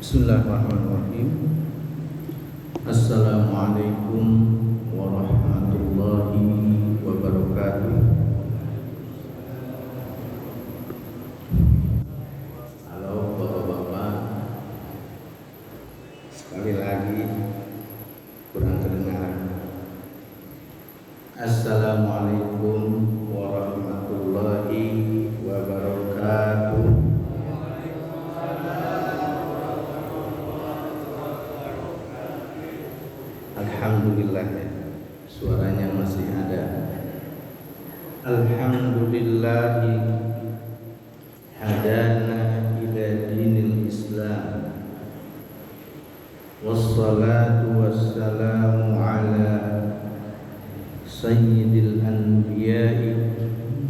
Bismillahirrahmanirrahim. Assalamualaikum warahmatullahi wabarakatuh. Halo bapak-bapak, sekali lagi kurang kedengaran. Assalamualaikum warahmatullahi wabarakatuh. Alhamdulillah ya, suaranya masih ada. Alhamdulillahi hadana ila dinil Islam, wassalatu wassalamu ala sayyidil anbiya'i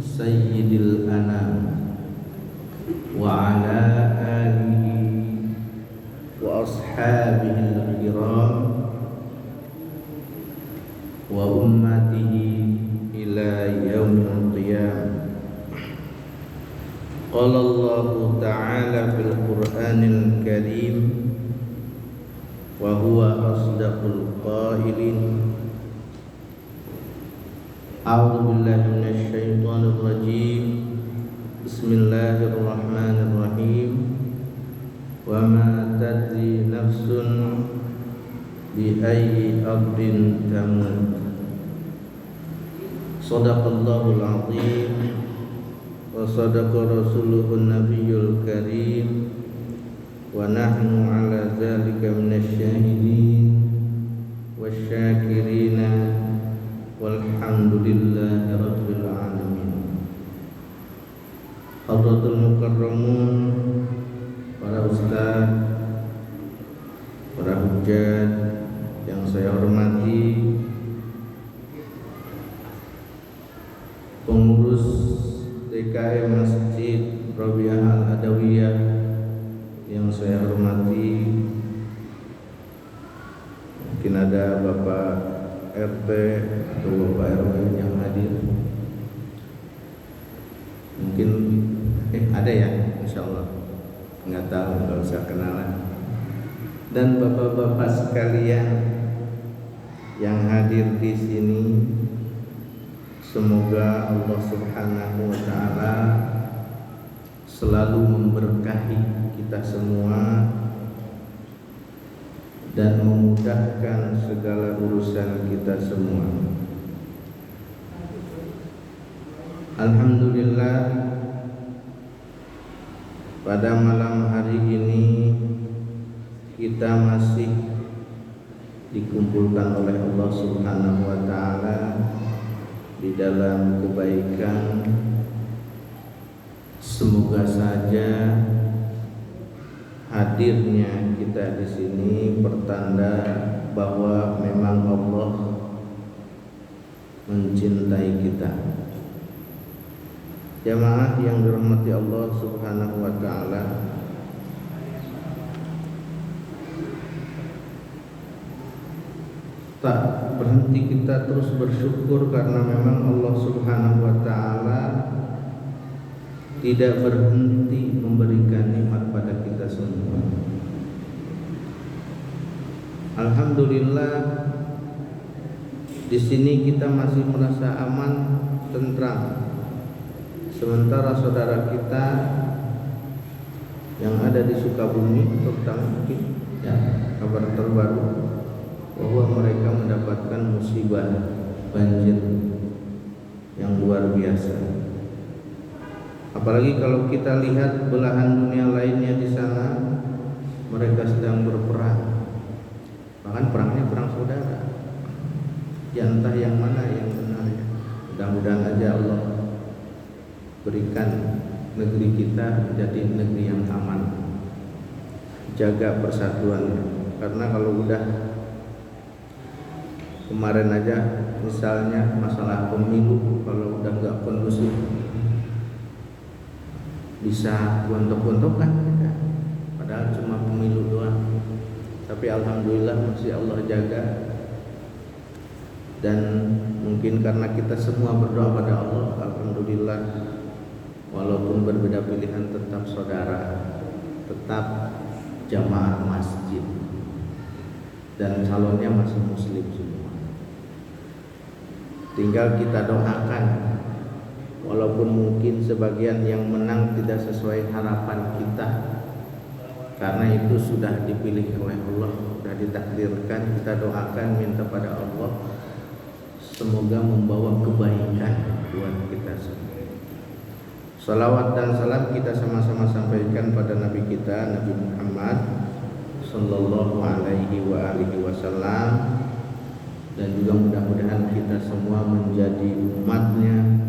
sayyidil anam wa ala alihi wa ashabihil kiram wa ummatihi ila yaumil qiyamah. Qala Allah ta'ala fil Qur'anil Karim wa huwa asdaqul qailin. A'udzu billahi minasy syaithanir rajim. Bismillahirrahmanirrahim. Wa ma tadri nafsun bi ayyi ardin tamut. Shadaqallahul azim wa sadaqa rasuluhun nabiyyul karim wa nahnu ala dzalika minasy syahidin wasyakirina walhamdulillahi rabbil alamin. Hadratul mukarramun, para ustaz, para hujjat yang saya hormati, pengurus DKM Masjid Rabi'ah Al-Adawiyah yang saya hormati, mungkin ada Bapak RT atau Bapak RW yang hadir, mungkin ada ya, insyaallah, nggak tahu, nggak usah kenalan. Dan bapak-bapak sekalian yang hadir di sini, semoga Allah Subhanahu wa taala selalu memberkahi kita semua dan memudahkan segala urusan kita semua. Alhamdulillah, pada malam hari ini kita masih dikumpulkan oleh Allah Subhanahu wa taala di dalam kebaikan. Semoga saja hadirnya kita di sini pertanda bahwa memang Allah mencintai kita. Jamaah yang dirahmati Allah Subhanahu wa taala, tak berhenti kita terus bersyukur karena memang Allah Subhanahu wa taala tidak berhenti memberikan nikmat pada kita semua. Alhamdulillah, di sini kita masih merasa aman, tentram. Sementara saudara kita yang ada di Sukabumi, terutama mungkin ya, kabar terbaru bahwa mereka mendapatkan musibah banjir yang luar biasa. Apalagi kalau kita lihat belahan dunia lainnya di sana, mereka sedang berperang. Bahkan perangnya perang saudara. Ya, entah yang mana yang benar ya. Mudah-mudahan aja Allah berikan negeri kita menjadi negeri yang aman. Jaga persatuannya. Karena kalau udah kemarin aja misalnya masalah pemilu, kalau udah nggak kondusif bisa gontok-gontokan ya. Padahal cuma pemilu doang, tapi alhamdulillah masih Allah jaga. Dan mungkin karena kita semua berdoa pada Allah, alhamdulillah walaupun berbeda pilihan tetap saudara, tetap jamaah masjid dan calonnya masih muslim semua. Tinggal kita doakan, walaupun mungkin sebagian yang menang tidak sesuai harapan kita, karena itu sudah dipilih oleh Allah, sudah ditakdirkan. Kita doakan, minta pada Allah semoga membawa kebaikan buat kita semua. Salawat dan salam kita sama-sama sampaikan pada Nabi kita, Nabi Muhammad sallallahu alaihi wa alihi wasallam, dan juga mudah-mudahan kita semua menjadi umatnya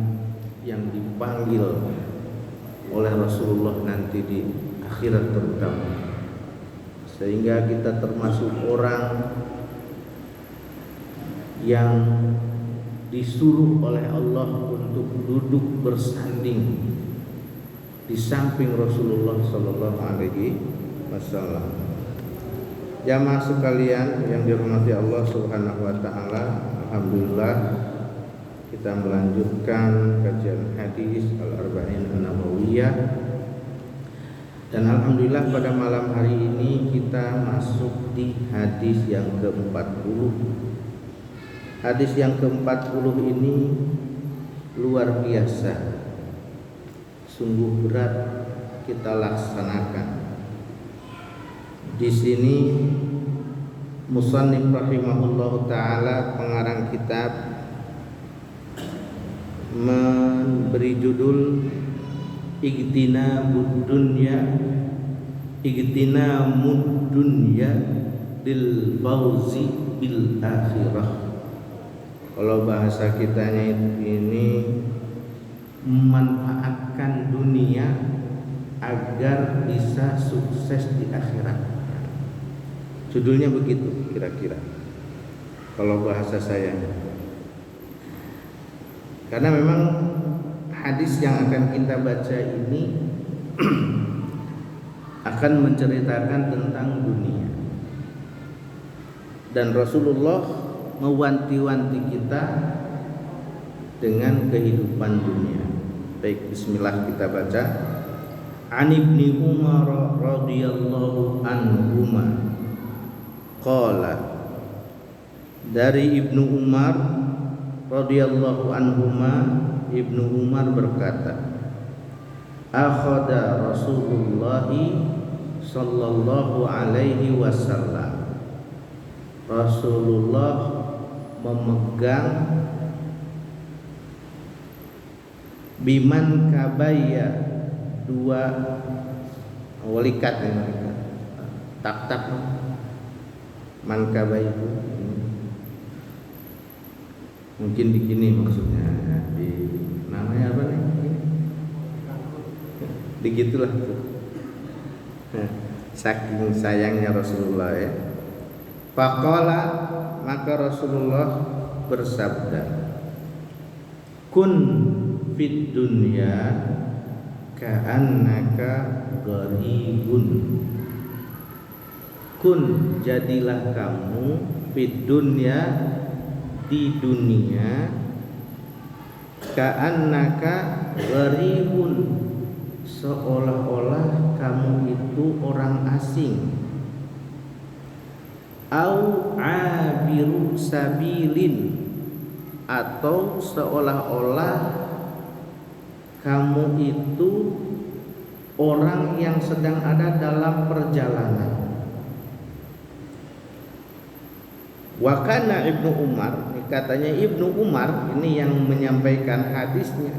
yang dipanggil oleh Rasulullah nanti di akhirat terutama, sehingga kita termasuk orang yang disuruh oleh Allah untuk duduk bersanding di samping Rasulullah sallallahu alaihi wasallam. Jamaah sekalian yang dirahmati Allah Subhanahu wa taala, alhamdulillah kita melanjutkan kajian hadis Al-Arba'in An-Nawawiyah, dan alhamdulillah pada malam hari ini kita masuk di hadis yang ke-40. Hadis yang ke-40 ini luar biasa, sungguh berat kita laksanakan. Di sini musannif rahimahullahu taala, pengarang kitab, memberi judul Igtinamud dunya lil fauzi bil akhirah. Kalau bahasa kitanya ini memanfaatkan dunia agar bisa sukses di akhirat. Judulnya begitu kira-kira kalau bahasa saya. Karena memang hadis yang akan kita baca ini akan menceritakan tentang dunia, dan Rasulullah mewanti-wanti kita dengan kehidupan dunia. Baik, bismillah kita baca. An Ibni Umar radhiyallahu anhuma qala, dari Ibnu Umar radhiyallahu anhuma, Ibnu Umar berkata, akhadha Rasulullah sallallahu alaihi wasallam, Rasulullah memegang biman kabaya, dua walikat ini, tak man kabaya itu mungkin begini maksudnya, di namanya apa nih? Begitulah tuh. Saking sayangnya Rasulullah ya. Faqala, maka Rasulullah bersabda, kun fid dunya ka'annaka gharibun. Kun, jadilah kamu, fid dunya, di dunia, ka'annaka gharibun, seolah-olah kamu itu orang asing, au abiru sabilin, atau seolah-olah kamu itu orang yang sedang ada dalam perjalanan. Wa kana Ibnu Umar, katanya Ibnu Umar ini yang menyampaikan hadisnya,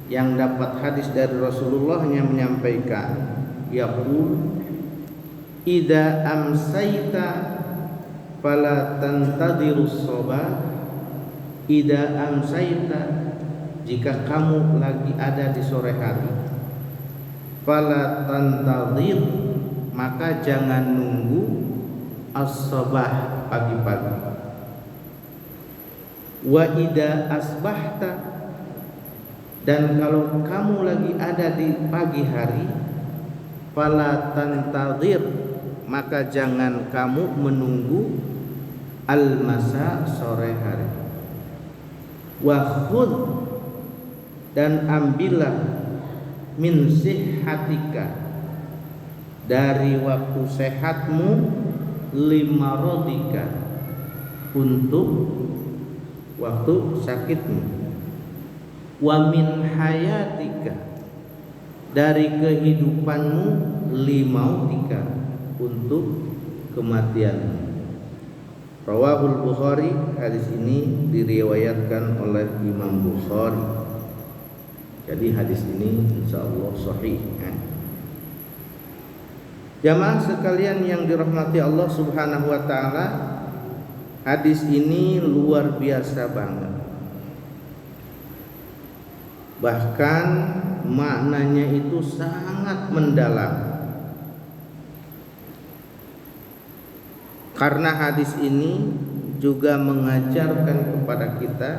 yang dapat hadis dari Rasulullah, yang menyampaikan, yaqul idza amsayta fala tantadhirus sabah. Idza amsayta, jika kamu lagi ada di sore hari, fala tantadhir, maka jangan nunggu as-sabah, pagi-pagi. Wa idza asbahta, dan kalau kamu lagi ada di pagi hari, fala tantadhir, maka jangan kamu menunggu al-masa, sore hari. Wa khudh, dan ambillah min sihhatika, dari waktu sehatmu, limaradika, untuk waktu sakitmu, wa min hayatika, dari kehidupanmu, limautika, untuk kematianmu. Rawahul Bukhari, hadis ini diriwayatkan oleh Imam Bukhari. Jadi hadis ini insyaallah sahih ya. Jamaah sekalian yang dirahmati Allah Subhanahu wa taala, hadis ini luar biasa banget. Bahkan maknanya itu sangat mendalam. Karena hadis ini juga mengajarkan kepada kita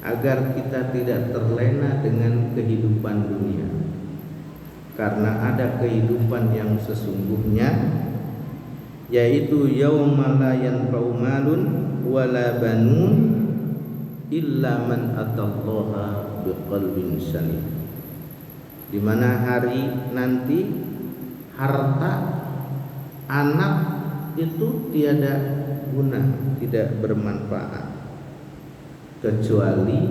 agar kita tidak terlena dengan kehidupan dunia. Karena ada kehidupan yang sesungguhnya, yaitu yauma la yanfa'u malun wala banun illa man atallaha biqalbin salim. Di mana hari nanti harta, anak itu tiada guna, tidak bermanfaat, kecuali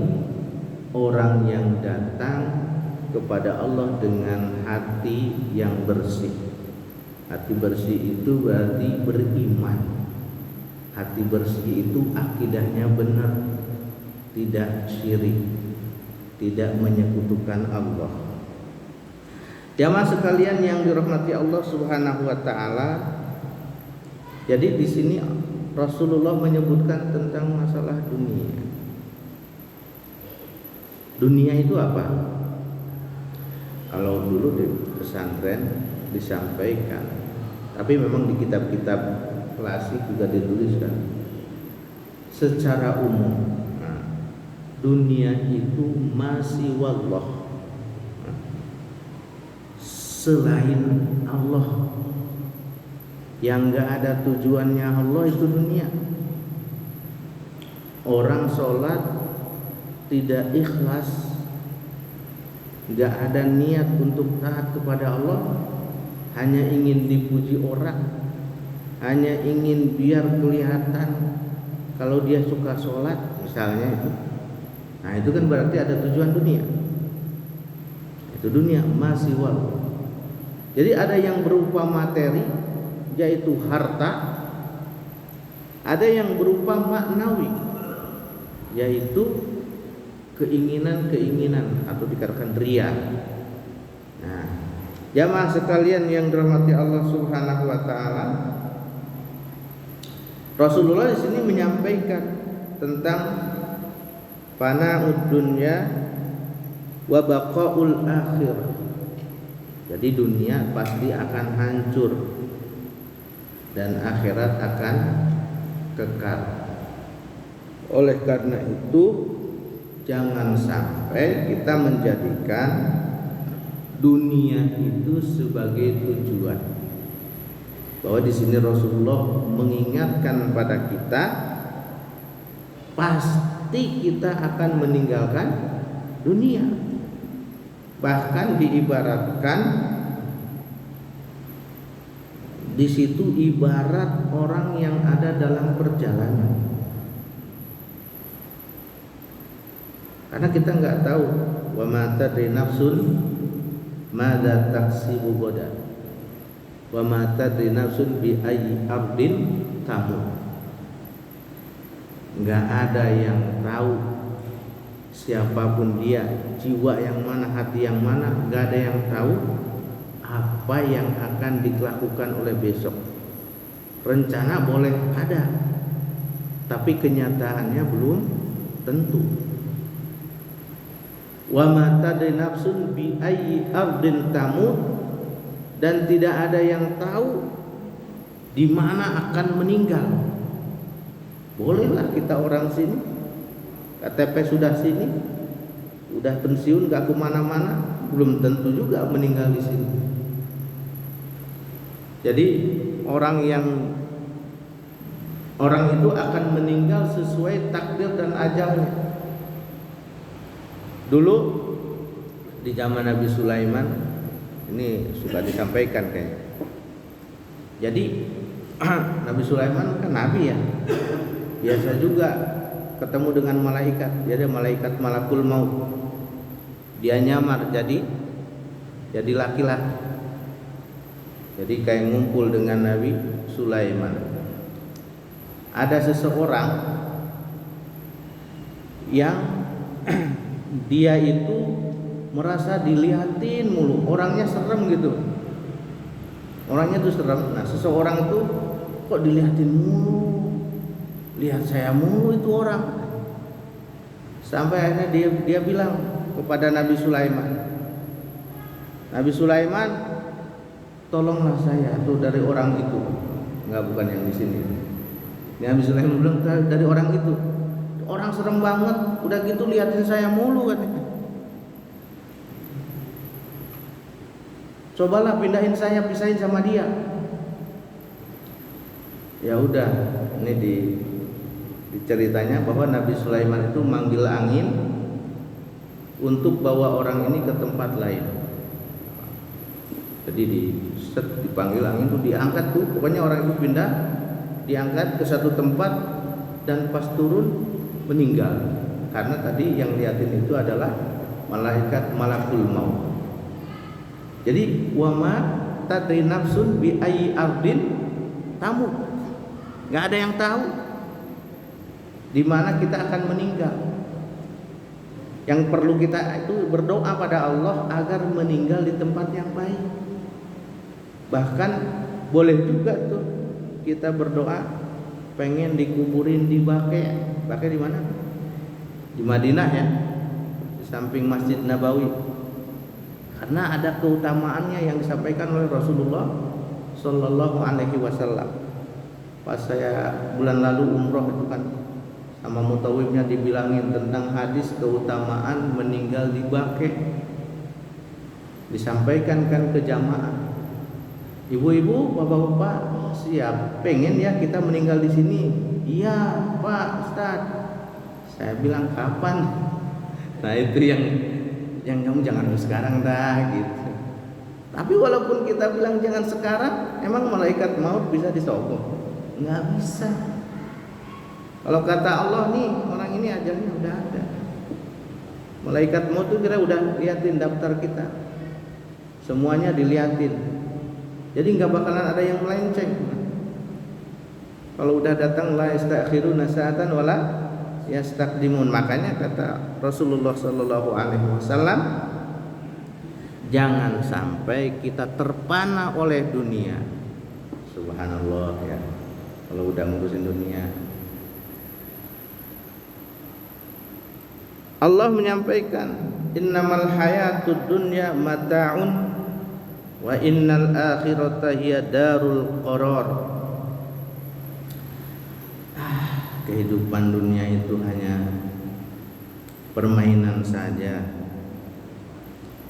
orang yang datang kepada Allah dengan hati yang bersih. Hati bersih itu berarti beriman. Hati bersih itu akidahnya benar, tidak syirik, tidak menyekutukan Allah. Jamaah sekalian yang dirahmati Allah Subhanahu wa taala, jadi di sini Rasulullah menyebutkan tentang masalah dunia. Dunia itu apa? Kalau dulu di pesantren disampaikan, tapi memang di kitab-kitab klasik juga dituliskan secara umum. Dunia itu masih wallah, selain Allah, yang gak ada tujuannya Allah itu dunia. Orang sholat tidak ikhlas, gak ada niat untuk taat kepada Allah, hanya ingin dipuji orang, hanya ingin biar kelihatan kalau dia suka sholat misalnya itu. Nah itu kan berarti ada tujuan dunia. Itu dunia masih wallah. Jadi ada yang berupa materi, yaitu harta, ada yang berupa maknawi, yaitu keinginan-keinginan atau dikatakan riya. Nah, jamaah sekalian yang dirahmati Allah Subhanahu wa taala, Rasulullah di sini menyampaikan tentang fana'ud dunya wa baqaul akhir. Jadi dunia pasti akan hancur dan akhirat akan kekal. Oleh karena itu, jangan sampai kita menjadikan dunia itu sebagai tujuan. Bahwa di sini Rasulullah mengingatkan pada kita, pasti kita akan meninggalkan dunia. Bahkan diibaratkan di situ ibarat orang yang ada dalam perjalanan. Karena kita nggak tahu, wa ma tadri nafsun madza taksibu ghadan, wa ma tadri nafsun bi ayyi ardin tamut. Nggak ada yang tahu, siapapun dia, jiwa yang mana, hati yang mana, nggak ada yang tahu apa yang akan dilakukan oleh besok. Rencana boleh ada, tapi kenyataannya belum tentu. Wa ma tadri nafsun bi ayyi ardin tamut, dan tidak ada yang tahu di mana akan meninggal. Bolehlah kita orang sini, KTP sudah sini, udah pensiun gak kemana-mana, belum tentu juga meninggal di sini. Jadi orang itu akan meninggal sesuai takdir dan ajalnya. Dulu di zaman Nabi Sulaiman Ini suka disampaikan kayaknya. Jadi Nabi Sulaiman kan nabi ya. Biasa juga ketemu dengan malaikat. Jadi malaikat malakul maut. Dia nyamar jadi laki-laki. Jadi kayak ngumpul dengan Nabi Sulaiman. Ada seseorang yang dia itu merasa dilihatin mulu, orangnya serem gitu. Orangnya tuh serem. Nah, seseorang itu kok dilihatin mulu, lihat saya mulu itu orang. Sampai akhirnya dia bilang kepada Nabi Sulaiman, Nabi Sulaiman, tolonglah saya tuh dari orang itu. Enggak, bukan yang di sini. Nabi Sulaiman bilang dari orang itu. Orang serem banget, udah gitu liatin saya mulu katanya. Cobalah pindahin saya, pisahin sama dia. Ya udah, ini di ceritanya bahwa Nabi Sulaiman itu manggil angin untuk bawa orang ini ke tempat lain. Jadi dipanggil angin itu diangkat tuh, pokoknya orang itu pindah, diangkat ke satu tempat dan pas turun meninggal. Karena tadi yang liatin itu adalah malaikat malakul maut. Jadi wama tadri nafsun bi ayyi ardin tamut. Enggak ada yang tahu di mana kita akan meninggal. Yang perlu kita itu berdoa pada Allah agar meninggal di tempat yang baik. Bahkan boleh juga tuh kita berdoa pengen dikuburin di Baqi'. Baqi' di mana? Di Madinah ya, di samping Masjid Nabawi. Karena ada keutamaannya yang disampaikan oleh Rasulullah Sallallahu Alaihi Wasallam. Pas saya bulan lalu umroh itu kan sama mutawifnya dibilangin tentang hadis keutamaan meninggal di Baqi'. Disampaikan kan ke jamaah. Ibu-ibu, bapak-bapak, siap pengen ya kita meninggal di sini? Iya, Pak Ustadz. Saya bilang kapan? Nah itu yang kamu jangan sekarang dah gitu. Tapi walaupun kita bilang jangan sekarang, emang malaikat maut bisa disogok? Nggak bisa. Kalau kata Allah nih, orang ini ajalnya udah ada. Malaikat maut tuh kira udah liatin daftar kita, semuanya diliatin. Jadi nggak bakalan ada yang melenceng. Kalau udah datang la yastakhiruna sa'atan wala yastaqdimun. Makanya kata Rasulullah Sallallahu Alaihi Wasallam, jangan sampai kita terpana oleh dunia. Subhanallah ya. Kalau udah ngurusin dunia. Allah menyampaikan, innamal hayatud dunya mata'un wa innal akhirata hiya darul qarar. Kehidupan dunia itu hanya permainan saja,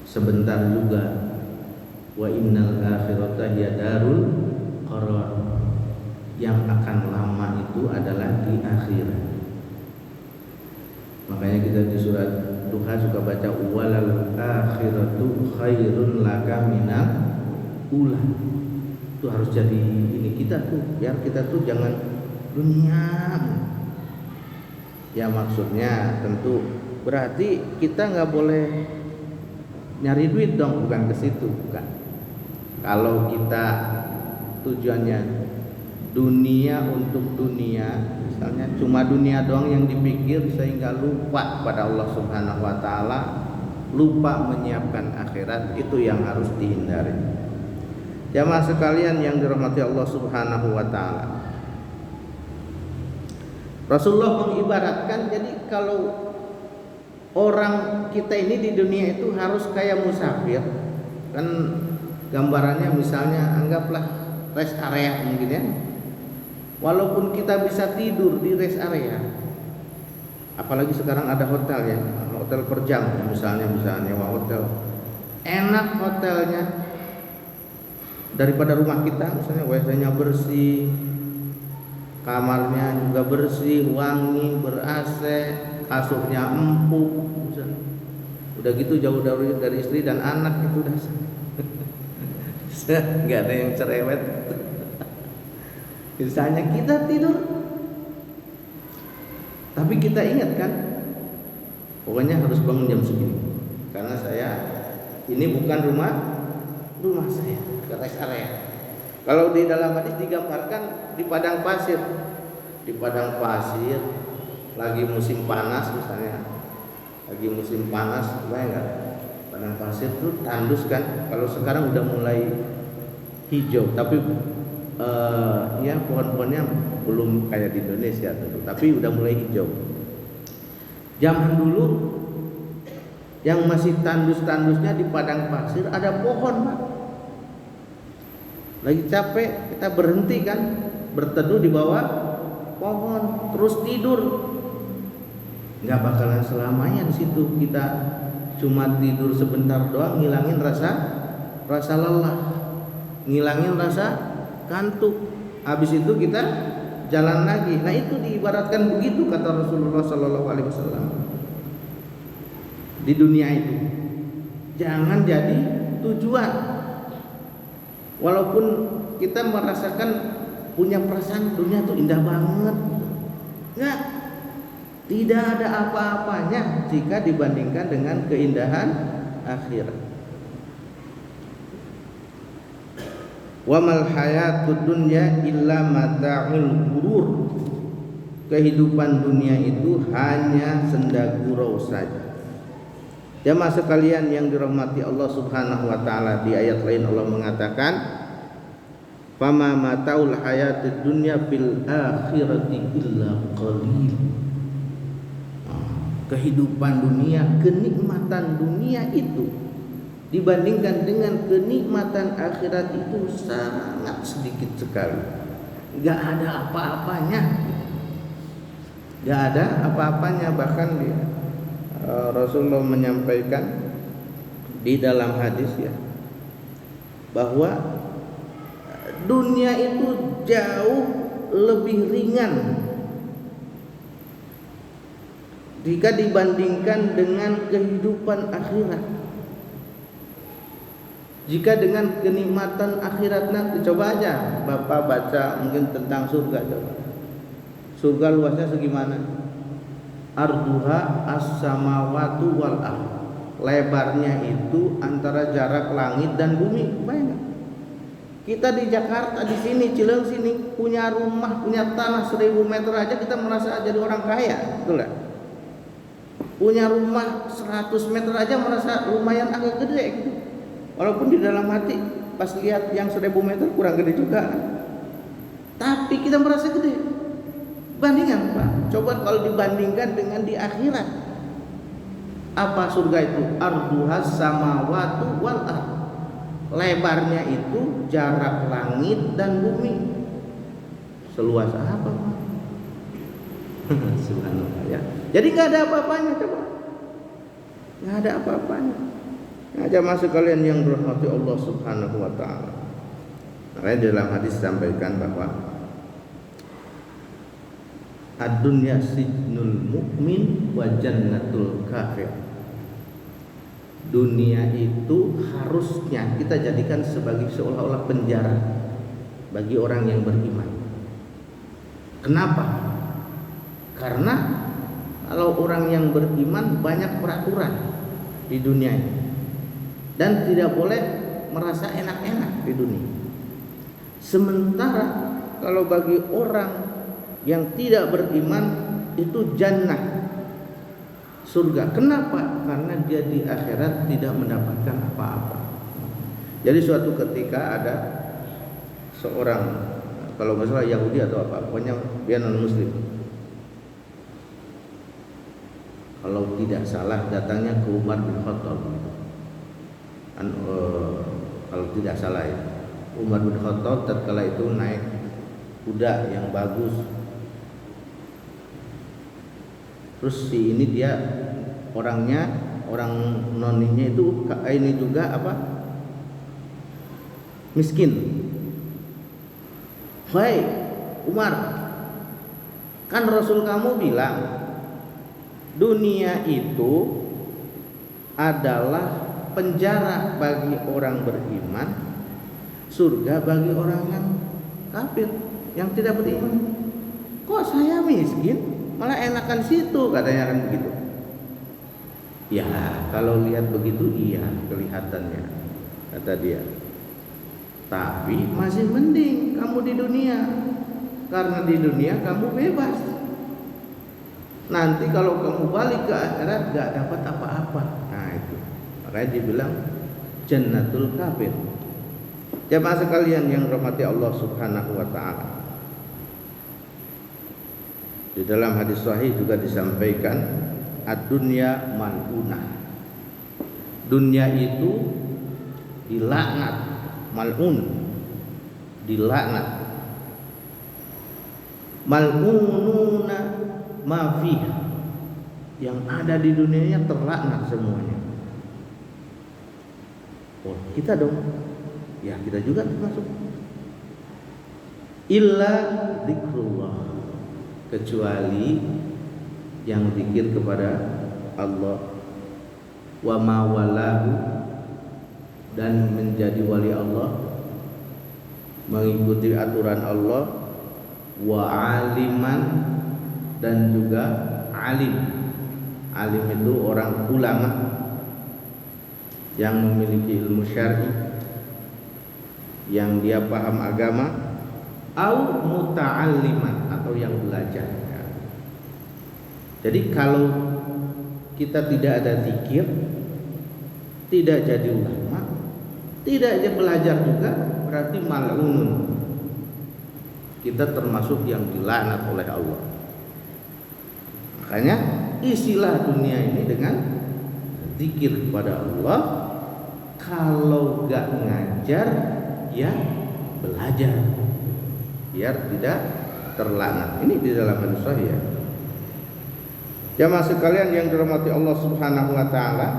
sebentar juga. Wa innal akhirata hiya darul qarar. Yang akan lama itu adalah di akhirat. Makanya kita di surat Duha suka baca walal akhiratu khairun laka minal ula. Itu harus jadi ini kita tuh, biar kita tuh jangan dunia. Ya maksudnya tentu berarti kita nggak boleh nyari duit dong, bukan ke situ, bukan. Kalau kita tujuannya dunia untuk dunia, misalnya cuma dunia doang yang dipikir sehingga lupa pada Allah Subhanahu wa taala, lupa menyiapkan akhirat, itu yang harus dihindari. Jamaah sekalian yang dirahmati Allah Subhanahu wa taala. Rasulullah mengibaratkan, jadi kalau orang kita ini di dunia itu harus kayak musafir. Kan gambarannya misalnya anggaplah rest area mungkin ya. Walaupun kita bisa tidur di rest area, apalagi sekarang ada hotel ya, hotel per jam misalnya nyewa hotel, enak hotelnya daripada rumah kita. Misalnya WC-nya bersih, kamarnya juga bersih, wangi, ber-AC, kasurnya empuk misalnya. Udah gitu jauh dari istri dan anak, itu udah Nggak ada yang cerewet. Misalnya kita tidur, tapi kita ingat kan, pokoknya harus bangun jam segini, karena saya ini bukan rumah saya, ke rest area. Kalau di dalam hadis digambarkan di padang pasir, lagi musim panas misalnya, lagi musim panas, bayang nggak? Padang pasir tuh tandus kan. Kalau sekarang udah mulai hijau, tapi ya pohon-pohonnya belum kayak di Indonesia tentu, tapi udah mulai hijau. Zaman dulu yang masih tandus-tandusnya di padang pasir ada pohon, Pak. Lagi capek kita berhenti kan, berteduh di bawah pohon, terus tidur. Nggak bakalan selamanya di situ, kita cuma tidur sebentar doang, ngilangin rasa lelah, ngilangin rasa kantuk. Habis itu kita jalan lagi. Nah, itu diibaratkan begitu kata Rasulullah SAW. Di dunia itu jangan jadi tujuan. Walaupun kita merasakan punya perasaan dunia itu indah banget, nggak, tidak ada apa-apanya jika dibandingkan dengan keindahan akhirat. Wa mal hayatud dunya illa mata'ul ghurur. Kehidupan dunia itu hanya senda gurau saja. Jamaah sekalian yang dirahmati Allah Subhanahu wa taala, di ayat lain Allah mengatakan, "Fama mata'ul hayatid dunya fil akhirati illa qalil." Kehidupan dunia, kenikmatan dunia itu dibandingkan dengan kenikmatan akhirat itu sangat sedikit sekali. Gak ada apa-apanya. Gak ada apa-apanya. Bahkan Rasulullah menyampaikan di dalam hadis ya, bahwa dunia itu jauh lebih ringan jika dibandingkan dengan kehidupan akhirat. Jika dengan kenikmatan akhirat nanti, coba aja Bapak baca mungkin tentang surga, coba. Surga luasnya segimana? Arduha as-samawatu wal ardh. Lebarnya itu antara jarak langit dan bumi. Bayangkan. Kita di Jakarta, di sini Cileung sini punya rumah, punya tanah 1000 meter aja kita merasa jadi orang kaya, betul enggak? Punya rumah 100 meter aja merasa lumayan agak gede gitu. Walaupun di dalam hati pas lihat yang 1000 meter kurang gede juga, tapi kita merasa gede. Bandingan, Pak. Coba kalau dibandingkan dengan di akhirat. Apa surga itu? Arduhas samawatu wal ardh. Lebarnya itu jarak langit dan bumi. Seluas apa, Pak? Subhanallah ya. Jadi nggak ada apa-apanya, coba. Nggak ada apa-apanya. Nah, jamaah sekalian yang dirahmati Allah Subhanahu wa taala. Makanya dalam hadis disampaikan bahwa ad-dunya sijnul mukmin wa jannatul kafir. Dunia itu harusnya kita jadikan sebagai seolah-olah penjara bagi orang yang beriman. Kenapa? Karena kalau orang yang beriman banyak peraturan di dunia ini, dan tidak boleh merasa enak-enak di dunia. Sementara kalau bagi orang yang tidak beriman itu jannah, surga. Kenapa? Karena dia di akhirat tidak mendapatkan apa-apa. Jadi suatu ketika ada seorang, kalau nggak salah Yahudi atau apa, pokoknya dia non muslim, kalau tidak salah datangnya ke Umar bin Khattab. Kalau tidak salah ya, Umar bin Khattab tatkala itu naik kuda yang bagus. Terus si ini dia orangnya, orang noninya itu ini juga apa? Miskin. Hai Umar, kan Rasul kamu bilang dunia itu adalah penjara bagi orang beriman surga bagi orang yang kafir, yang tidak beriman. Kok saya miskin? Malah enakan situ, katanya kan begitu. Ya, kalau lihat begitu iya kelihatannya, kata dia. Tapi masih mending kamu di dunia, karena di dunia kamu bebas. Nanti kalau kamu balik ke akhirat gak dapat apa-apa. Nah itu, makanya dibilang jannatul kafir. Jamaah sekalian yang rahmati Allah Subhanahu wa taala. Di dalam hadis sahih juga disampaikan ad-dunya mal'unah. Dunia itu dilaknat, mal'un, dilaknat. Mal'ununa ma fiha. Yang ada di dunianya terlaknat semuanya. Oh, kita dong. Ya, kita juga termasuk. Illa dzikrullah, kecuali yang zikir kepada Allah, wa ma walahu, dan menjadi wali Allah, mengikuti aturan Allah, wa aliman, dan juga alim. Alim itu orang ulama yang memiliki ilmu syar'i, yang dia paham agama, au muta'alliman, atau yang belajar. Jadi kalau kita tidak ada zikir, tidak jadi ulama, tidak jadi belajar juga, berarti mal'unun. Kita termasuk yang dilaknat oleh Allah. Makanya isilah dunia ini dengan zikir kepada Allah. Kalau gak ngajar, ya belajar, biar tidak terlaknat. Ini di dalam hadis sahih ya. Jamaah sekalian yang dirahmati Allah Subhanahu wa taala,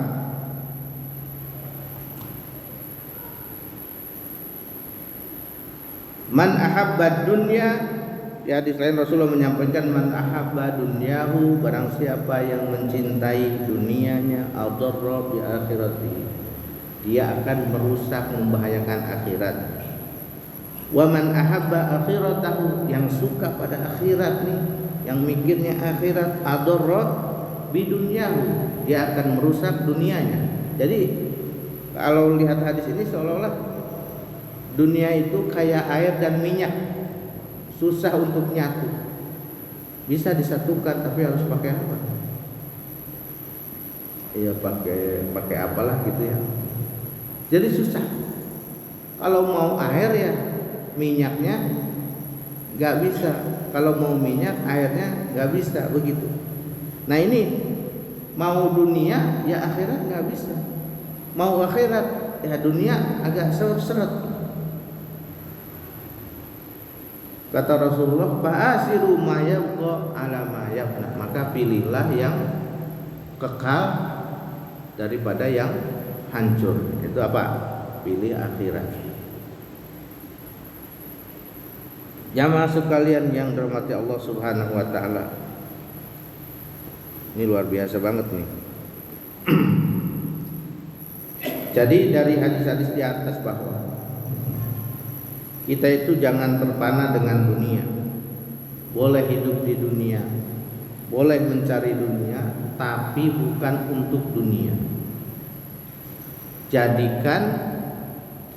man ahabba dunya, ya di selain Rasulullah menyampaikan man ahabba dunyahu, barang siapa yang mencintai dunianya, adarra bi akhirati, dia akan merusak, membahayakan akhirat. Wa man ahabba akhiratahu, yang suka pada akhirat nih, yang mikirnya akhirat, adarra bi dunyahu, dia akan merusak dunianya. Jadi kalau lihat hadis ini seolah-olah dunia itu kayak air dan minyak, susah untuk nyatu. Bisa disatukan tapi harus pakai apa? Ya pakai apalah gitu ya. Jadi susah. Kalau mau air ya minyaknya nggak bisa. Kalau mau minyak airnya nggak bisa, begitu. Nah ini mau dunia ya akhirat nggak bisa. Mau akhirat ya dunia agak seret-seret. Kata Rasulullah, fa'asiru ma yabqa ala ma yafna, maka pilihlah yang kekal daripada yang hancur. Itu apa? Pilih akhirat. Jamaah sekalian yang dirahmati Allah Subhanahu wa taala. Ini luar biasa banget nih. Jadi dari hadis-hadis di atas bahwa kita itu jangan terpana dengan dunia. Boleh hidup di dunia, boleh mencari dunia, tapi bukan untuk dunia. Jadikan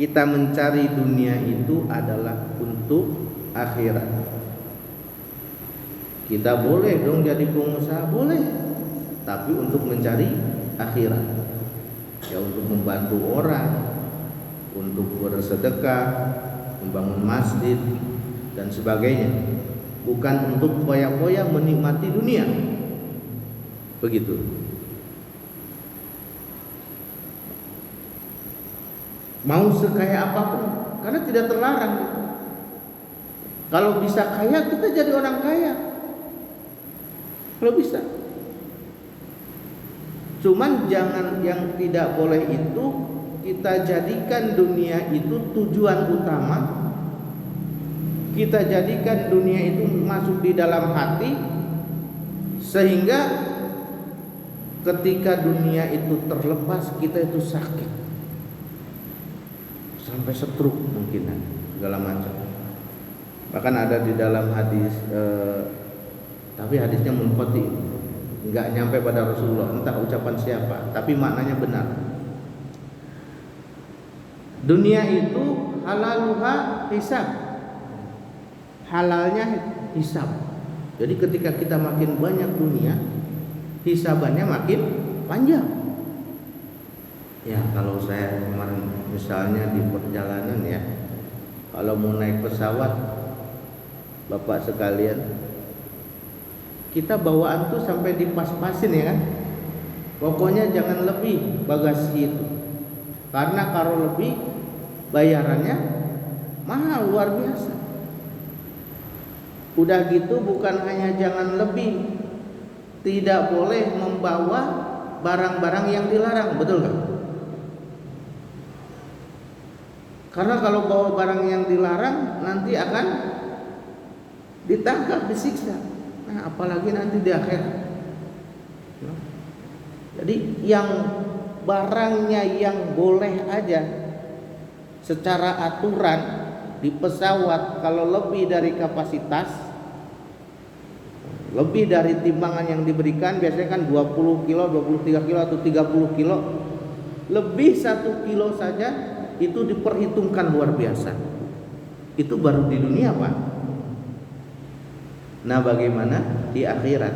kita mencari dunia itu adalah untuk akhirat. Kita boleh dong jadi pengusaha, boleh, tapi untuk mencari akhirat. Ya untuk membantu orang, untuk bersedekah, membangun masjid dan sebagainya, bukan untuk foya-foya menikmati dunia. Begitu. Mau sekaya apapun, karena tidak terlarang. Kalau bisa kaya, kita jadi orang kaya. Kalau bisa. Cuman jangan, yang tidak boleh itu kita jadikan dunia itu tujuan utama. Kita jadikan dunia itu masuk di dalam hati, sehingga ketika dunia itu terlepas kita itu sakit, sampai stroke mungkin. kemungkinan segala macam. Bahkan ada di dalam hadis, tapi hadisnya munqati, nggak nyampe pada Rasulullah, entah ucapan siapa, tapi maknanya benar. Dunia itu halaluha hisab, halalnya hisab. Jadi ketika kita makin banyak dunia, hisabannya makin panjang. Ya kalau saya kemarin misalnya di perjalanan ya, kalau mau naik pesawat, Bapak sekalian, kita bawaan tuh sampai dipas-pasin ya kan. Pokoknya jangan lebih bagasi itu, karena kalau lebih bayarannya mahal luar biasa. Udah gitu bukan hanya jangan lebih, tidak boleh membawa barang-barang yang dilarang, betul nggak? Karena kalau bawa barang yang dilarang nanti akan ditangkap, disiksa. Nah, apalagi nanti di akhirat. Jadi yang barangnya yang boleh aja secara aturan di pesawat, kalau lebih dari kapasitas, lebih dari timbangan yang diberikan, biasanya kan 20 kilo, 23 kilo atau 30 kilo, lebih 1 kilo saja itu diperhitungkan luar biasa. Itu baru di dunia Pak. Nah bagaimana di akhirat?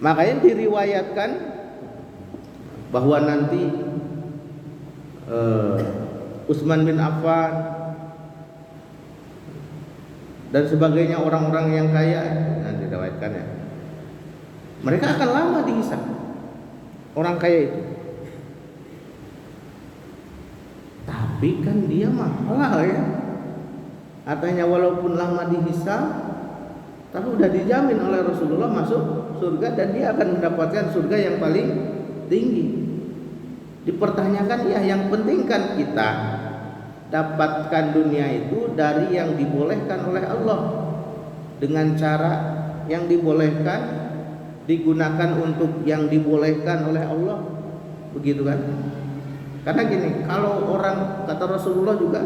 Makanya diriwayatkan bahwa nanti Utsman bin Affan dan sebagainya, orang-orang yang kaya, nah diriwayatkan ya, mereka akan lama dihisab, orang kaya itu. Tapi kan dia mahal ya, katanya walaupun lama dihisab, tapi udah dijamin oleh Rasulullah masuk surga dan dia akan mendapatkan surga yang paling tinggi. Dipertanyakan ya, yang penting kan kita dapatkan dunia itu dari yang dibolehkan oleh Allah, dengan cara yang dibolehkan, digunakan untuk yang dibolehkan oleh Allah, begitu kan? Karena gini, kalau orang, kata Rasulullah juga,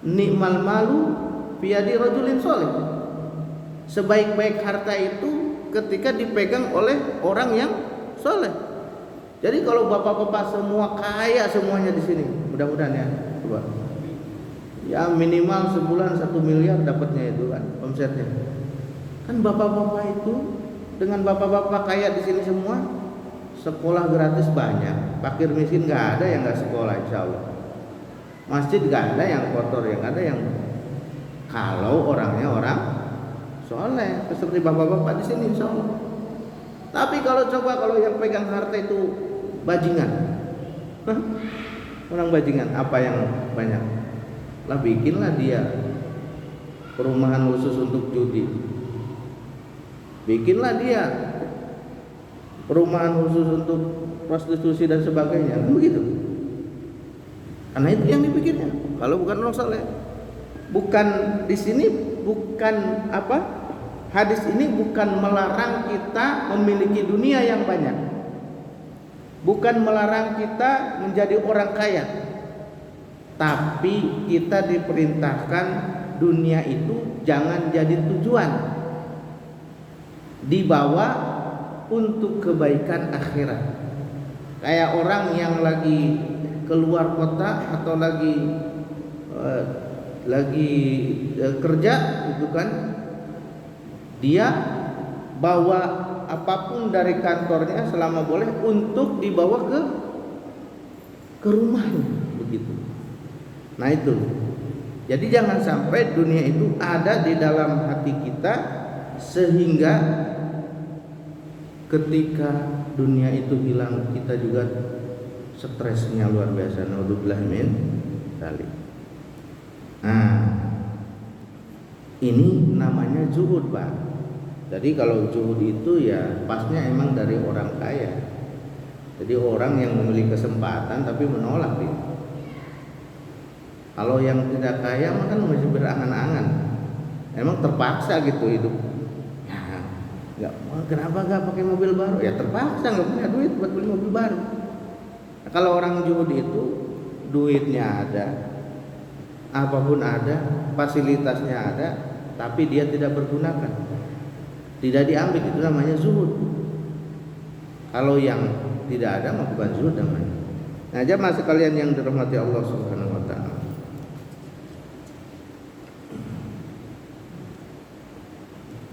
ni'mal malu biyadi rajulin sholih, sebaik-baik harta itu ketika dipegang oleh orang yang soleh. Jadi kalau bapak-bapak semua kaya semuanya di sini, mudah-mudahan ya, coba, ya minimal sebulan 1 miliar dapatnya itu kan omsetnya. Kan bapak-bapak itu dengan bapak-bapak kaya di sini semua, sekolah gratis banyak, fakir miskin nggak ada yang nggak sekolah insya Allah. Masjid nggak ada yang kotor, yang ada yang, kalau orangnya orang soleh seperti bapak-bapak di sini insya Allah. Tapi kalau coba kalau yang pegang harta itu bajingan, orang bajingan, apa yang banyak? Lah bikinlah dia perumahan khusus untuk judi, bikinlah dia perumahan khusus untuk prostitusi dan sebagainya, kan begitu. Karena itu yang dipikirnya. Kalau bukan orang saleh, bukan di sini, bukan apa? Hadis ini bukan melarang kita memiliki dunia yang banyak, bukan melarang kita menjadi orang kaya, tapi kita diperintahkan dunia itu jangan jadi tujuan, dibawa untuk kebaikan akhirat. Kayak orang yang lagi keluar kota atau lagi kerja gitu kan, dia bawa apapun dari kantornya selama boleh untuk dibawa ke rumahnya, begitu. Nah itu, jadi jangan sampai dunia itu ada di dalam hati kita sehingga ketika dunia itu hilang kita juga stresnya luar biasa. Naudzubillah min dzalik. Nah, ini namanya zuhud, Pak. Jadi kalau zuhud itu ya pasnya emang dari orang kaya. Jadi orang yang memiliki kesempatan tapi menolak itu. Kalau yang tidak kaya maka masih berangan-angan, emang terpaksa gitu hidup. Ya, kenapa nggak pakai mobil baru? Ya terpaksa, nggak punya duit buat beli mobil baru. Nah, kalau orang zuhud itu duitnya ada, apapun ada, fasilitasnya ada, tapi dia tidak bergunakan, tidak diambil, itu namanya zuhud. Kalau yang tidak ada mah bukan zuhud namanya. Nah, jamaah sekalian yang dirahmati Allah Subhanahu wa taala.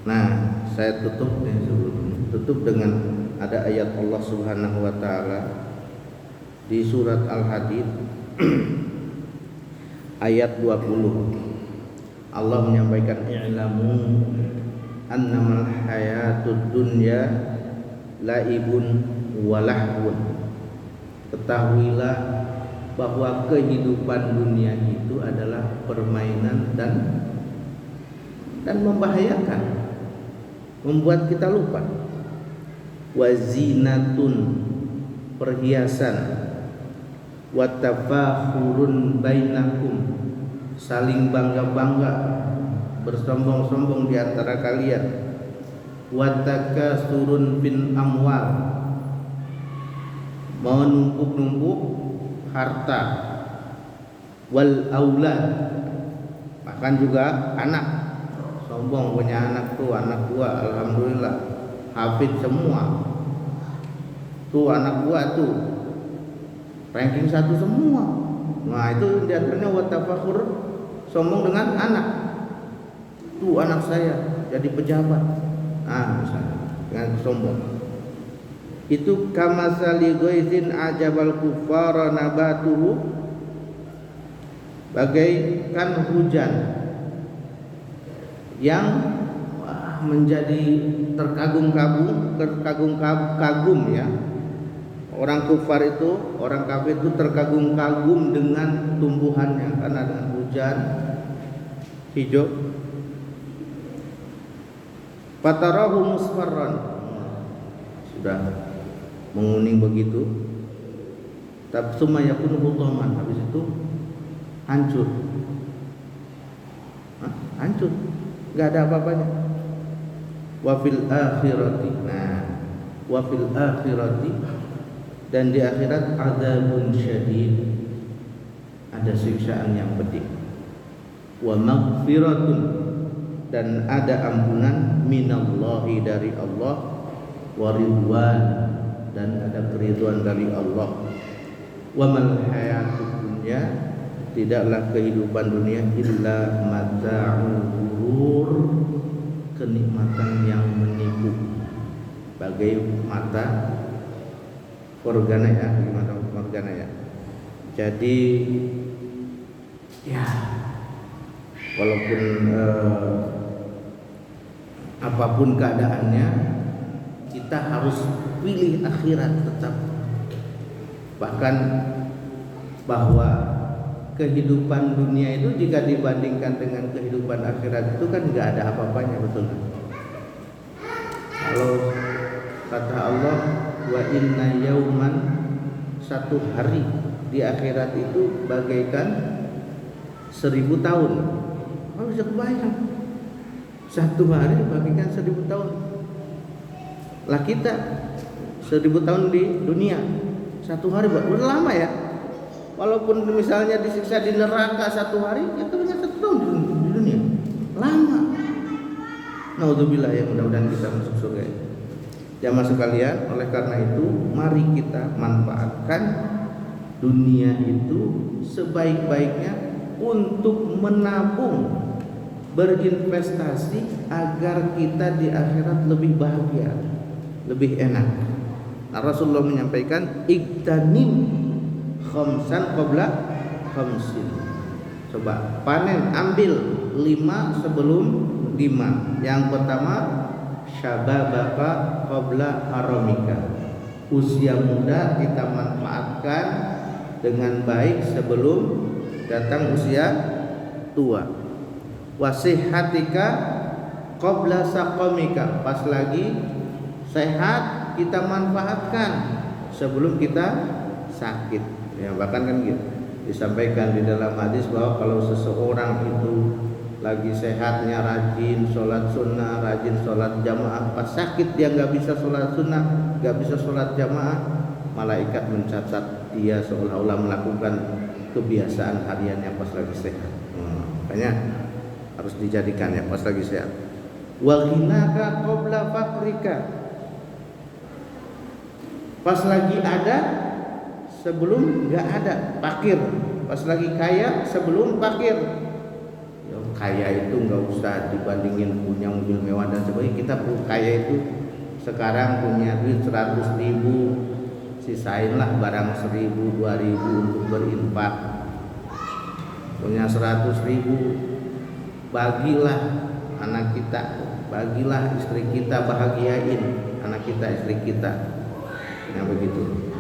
Nah, saya tutup dengan ada ayat Allah Subhanahu wa taala di surat Al-Hadid ayat 20. Allah menyampaikan, i'lamu annamal hayatud dunya laibun wa lahwun. Ketahuilah bahwa kehidupan dunia itu adalah permainan dan membahayakan, membuat kita lupa. Wazinatun, perhiasan. Watafakhurun bainakum, saling bangga-bangga, bersombong-sombong di antara kalian. Watakasurun bin amwal, menumpuk-numpuk harta. Wal aulad, bahkan juga anak, sombong punya anak tuh, anak gua alhamdulillah hafid semua. Tuh anak gua tuh ranking 1 semua. Nah, itu diantaranya watafakhur, sombong dengan anak. Tuh anak saya jadi pejabat. Nah, misalnya dengan sombong. Itu kamasali ghaizin ajabal kuffara nabatuhu, bagaikan hujan yang menjadi terkagum-kagum ya. Orang kufar itu, orang kafir itu terkagum-kagum dengan tumbuhannya karena dengan hujan hijau. Fatarahu musfarran, sudah menguning begitu. Tapi summa yakunu hutaman, habis itu hancur. Hancur, enggak ada apa-apanya. Wa fil akhirati, nah, wa fil akhirati, dan di akhirat adzabun syadid, ada siksaan yang pedih. Wa maghfiratun, dan ada ampunan minallahi, dari Allah. Wa ridwan, dan ada keriduan dari Allah. Wa mal hayatud dunya, tidaklah kehidupan dunia illa mata'ul ghurur, kenikmatan yang menipu, bagai mata organa ya, gimana organa ya. Jadi ya walaupun apapun keadaannya, kita harus pilih akhirat tetap. Bahkan bahwa kehidupan dunia itu jika dibandingkan dengan kehidupan akhirat itu kan nggak ada apa-apanya, betul kan? Kalau kata Allah, wa inna yauman, satu hari di akhirat itu bagaikan 1000 tahun. Kalau bisa kebayang, satu hari bagaikan 1000 tahun. Lah kita 1000 tahun di dunia, satu hari udah lama ya. Walaupun misalnya disiksa di neraka satu hari, ya kan 1 tahun di dunia, lama. Naudzubillah, ya mudah-mudahan kita masuk surga. Jamaah sekalian, oleh karena itu mari kita manfaatkan dunia itu sebaik-baiknya untuk menabung, berinvestasi agar kita di akhirat lebih bahagia, lebih enak. Nah, Rasulullah menyampaikan, igtanim khamsan qabla khamsin. Coba panen, ambil 5 sebelum 5. Yang pertama, syababaka qabla haramika, usia muda kita manfaatkan dengan baik sebelum datang usia tua. Wasihatika qabla saqamika, pas lagi sehat kita manfaatkan sebelum kita sakit. Ya, bahkan kan gitu disampaikan di dalam hadis bahwa kalau seseorang itu lagi sehatnya rajin sholat sunnah, rajin sholat jamaah, pas sakit dia nggak bisa sholat sunnah, nggak bisa sholat jamaah, malaikat mencatat dia seolah-olah melakukan kebiasaan hariannya pas lagi sehat. Makanya harus dijadikan ya pas lagi sehat. Wa ghinaka qabla faqrika. Pas lagi ada sebelum nggak ada, fakir. Pas lagi kaya sebelum fakir. Ya, kaya itu nggak usah dibandingin punya mobil mewah dan sebagainya. Kita kaya itu sekarang punya duit 100.000, sisainlah barang 1.000, 2.000 untuk berinfak. Punya 100.000, bagilah anak kita, bagilah istri kita, bahagiain anak kita, istri kita. Nah begitu.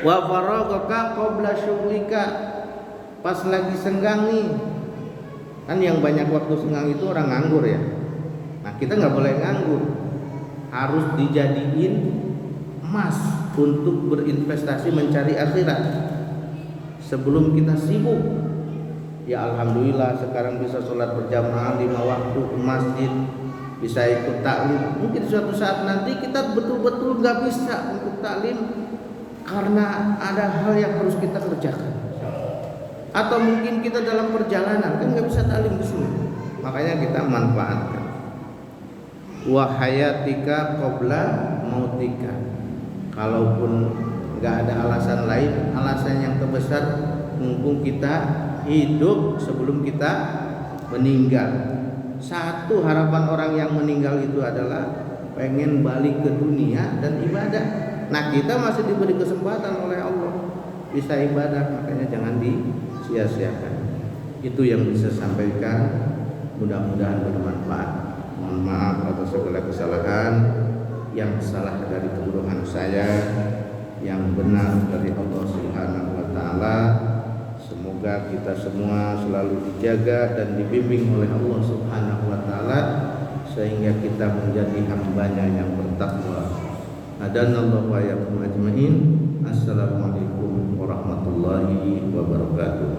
Wa faragaka qabla syughlika. Pas lagi senggang nih, kan yang banyak waktu senggang itu orang nganggur ya. Nah kita nggak boleh nganggur, harus dijadiin emas untuk berinvestasi mencari akhirat. Sebelum kita sibuk, ya alhamdulillah sekarang bisa sholat berjamaah 5 waktu ke masjid, bisa ikut taklim. Mungkin suatu saat nanti kita betul-betul nggak bisa untuk taklim karena ada hal yang harus kita kerjakan, atau mungkin kita dalam perjalanan kan nggak bisa taklim di sini. Makanya kita manfaatkan. Wa hayatika qabla mautika. Kalaupun nggak ada alasan lain, alasan yang terbesar mumpung kita hidup sebelum kita meninggal. Satu harapan orang yang meninggal itu adalah pengen balik ke dunia dan ibadah. Nah kita masih diberi kesempatan oleh Allah bisa ibadah, makanya jangan disia-siakan. Itu yang bisa sampaikan, mudah-mudahan bermanfaat. Mohon maaf atas segala kesalahan, yang salah dari kebodohan saya, yang benar dari Allah Subhanahu wa taala. Semoga kita semua selalu dijaga dan dibimbing oleh Allah Subhanahu wa taala sehingga kita menjadi hamba-Nya yang bertakwa. Hadanallahu wa iyyakum ajmain. Assalamualaikum warahmatullahi wabarakatuh.